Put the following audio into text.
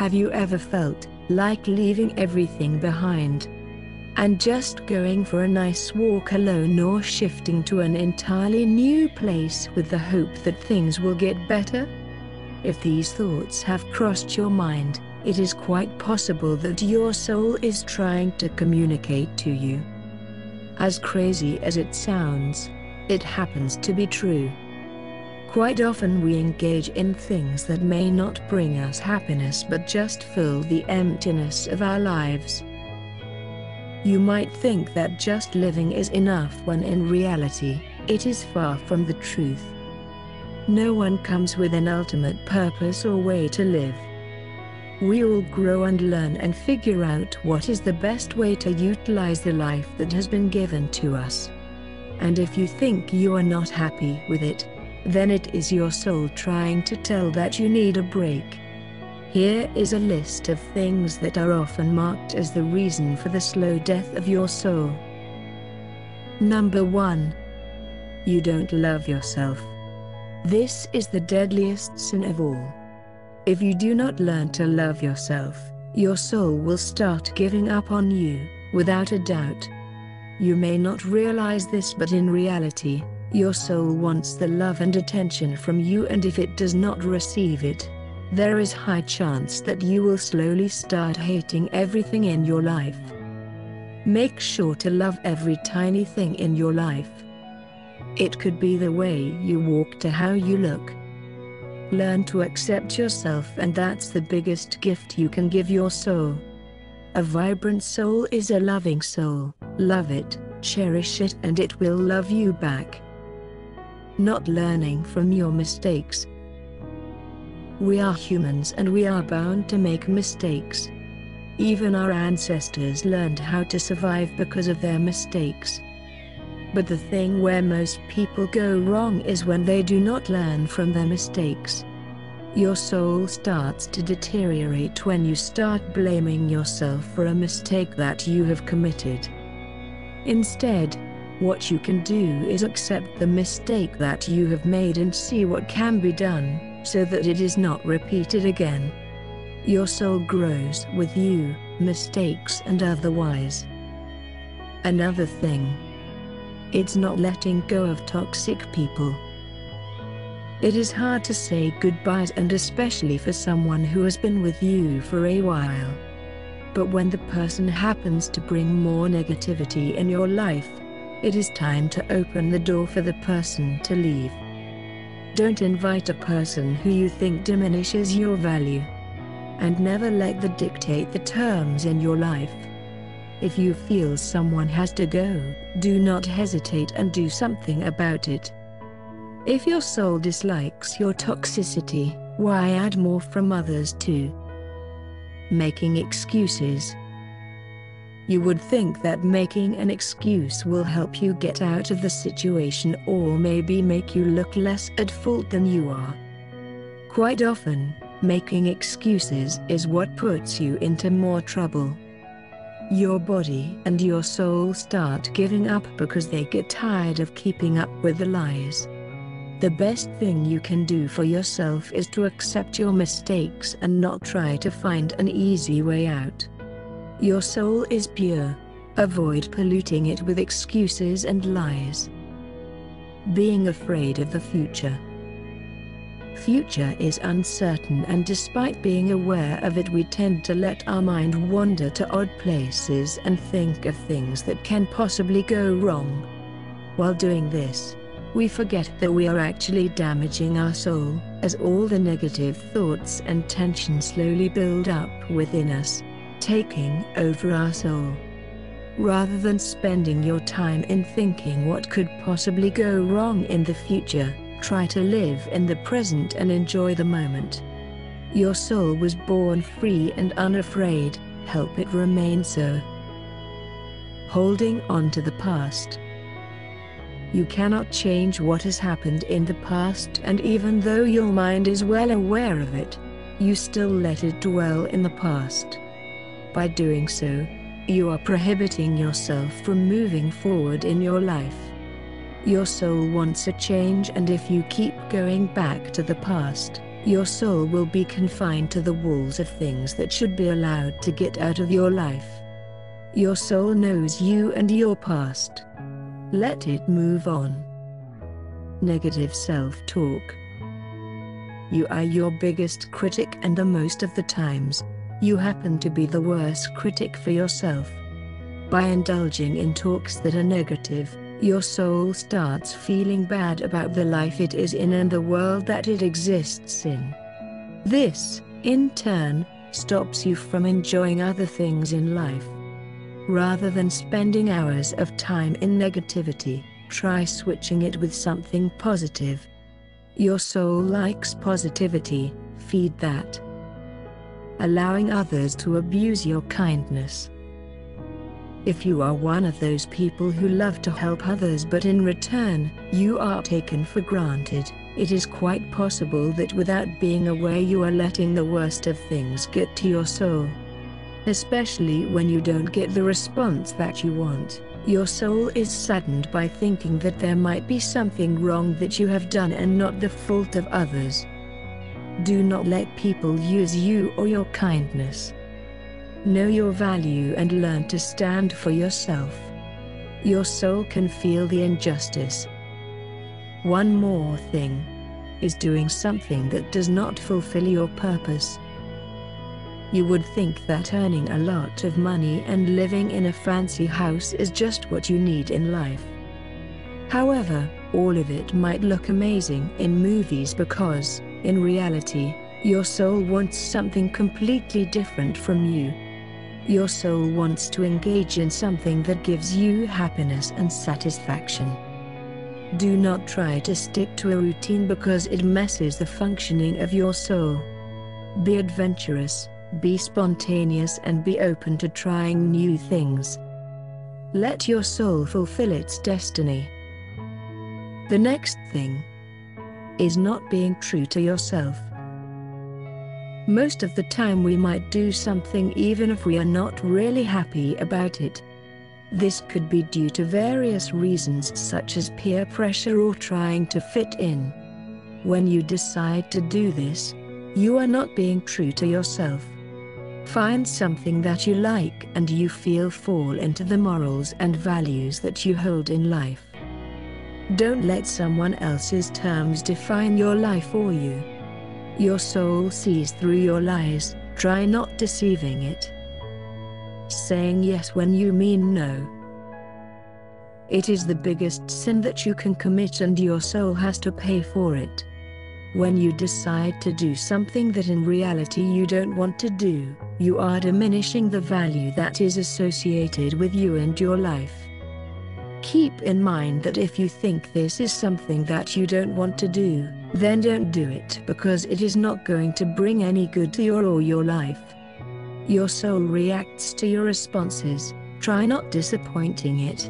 Have you ever felt like leaving everything behind and just going for a nice walk alone, or shifting to an entirely new place with the hope that things will get better? If these thoughts have crossed your mind, it is quite possible that your soul is trying to communicate to you. As crazy as it sounds, it happens to be true. Quite often we engage in things that may not bring us happiness but just fill the emptiness of our lives. You might think that just living is enough, when in reality, it is far from the truth. No one comes with an ultimate purpose or way to live. We all grow and learn and figure out what is the best way to utilize the life that has been given to us. And if you think you are not happy with it, then it is your soul trying to tell that you need a break. Here is a list of things that are often marked as the reason for the slow death of your soul. Number 1. You don't love yourself. This is the deadliest sin of all. If you do not learn to love yourself, your soul will start giving up on you, without a doubt. You may not realize this, but in reality, your soul wants the love and attention from you, and if it does not receive it, there is high chance that you will slowly start hating everything in your life. Make sure to love every tiny thing in your life. It could be the way you walk to how you look. Learn to accept yourself, and that's the biggest gift you can give your soul. A vibrant soul is a loving soul. Love it, cherish it, and it will love you back. Not learning from your mistakes. We are humans and we are bound to make mistakes. Even our ancestors learned how to survive because of their mistakes. But the thing where most people go wrong is when they do not learn from their mistakes. Your soul starts to deteriorate when you start blaming yourself for a mistake that you have committed. Instead, what you can do is accept the mistake that you have made and see what can be done, so that it is not repeated again. Your soul grows with you, mistakes and otherwise. Another thing. It's not letting go of toxic people. It is hard to say goodbyes, and especially for someone who has been with you for a while. But when the person happens to bring more negativity in your life, it is time to open the door for the person to leave. Don't invite a person who you think diminishes your value. And never let them dictate the terms in your life. If you feel someone has to go, do not hesitate and do something about it. If your soul dislikes your toxicity, why add more from others too? Making excuses. You would think that making an excuse will help you get out of the situation, or maybe make you look less at fault than you are. Quite often, making excuses is what puts you into more trouble. Your body and your soul start giving up because they get tired of keeping up with the lies. The best thing you can do for yourself is to accept your mistakes and not try to find an easy way out. Your soul is pure. Avoid polluting it with excuses and lies. Being afraid of the future. Future is uncertain, and despite being aware of it, we tend to let our mind wander to odd places and think of things that can possibly go wrong. While doing this, we forget that we are actually damaging our soul, as all the negative thoughts and tension slowly build up within us, taking over our soul. Rather than spending your time in thinking what could possibly go wrong in the future, try to live in the present and enjoy the moment. Your soul was born free and unafraid. Help it remain so. Holding on to the past. You cannot change what has happened in the past, and even though your mind is well aware of it, you still let it dwell in the past. By doing so, you are prohibiting yourself from moving forward in your life. Your soul wants a change, and if you keep going back to the past, Your soul will be confined to the walls of things that should be allowed to get out of your life. Your soul knows you and your past. Let it move on. Negative self-talk. You are your biggest critic, and the most of the times, you happen to be the worst critic for yourself. By indulging in talks that are negative, your soul starts feeling bad about the life it is in and the world that it exists in. This, in turn, stops you from enjoying other things in life. Rather than spending hours of time in negativity, try switching it with something positive. Your soul likes positivity, feed that. Allowing others to abuse your kindness. If you are one of those people who love to help others but in return, you are taken for granted, it is quite possible that without being aware you are letting the worst of things get to your soul. Especially when you don't get the response that you want, your soul is saddened by thinking that there might be something wrong that you have done and not the fault of others. Do not let people use you or your kindness. Know your value and learn to stand for yourself. Your soul can feel the injustice. One more thing is doing something that does not fulfill your purpose. You would think that earning a lot of money and living in a fancy house is just what you need in life. However, all of it might look amazing in movies because, in reality, your soul wants something completely different from you. Your soul wants to engage in something that gives you happiness and satisfaction. Do not try to stick to a routine because it messes the functioning of your soul. Be adventurous, be spontaneous, and be open to trying new things. Let your soul fulfill its destiny. The next thing is not being true to yourself. Most of the time we might do something even if we are not really happy about it. This could be due to various reasons such as peer pressure or trying to fit in. When you decide to do this, you are not being true to yourself. Find something that you like and you feel fall into the morals and values that you hold in life. Don't let someone else's terms define your life for you. Your soul sees through your lies, try not deceiving it. Saying yes when you mean no. It is the biggest sin that you can commit and your soul has to pay for it. When you decide to do something that in reality you don't want to do, you are diminishing the value that is associated with you and your life. Keep in mind that if you think this is something that you don't want to do, then don't do it because it is not going to bring any good to your or your life. Your soul reacts to your responses, try not disappointing it.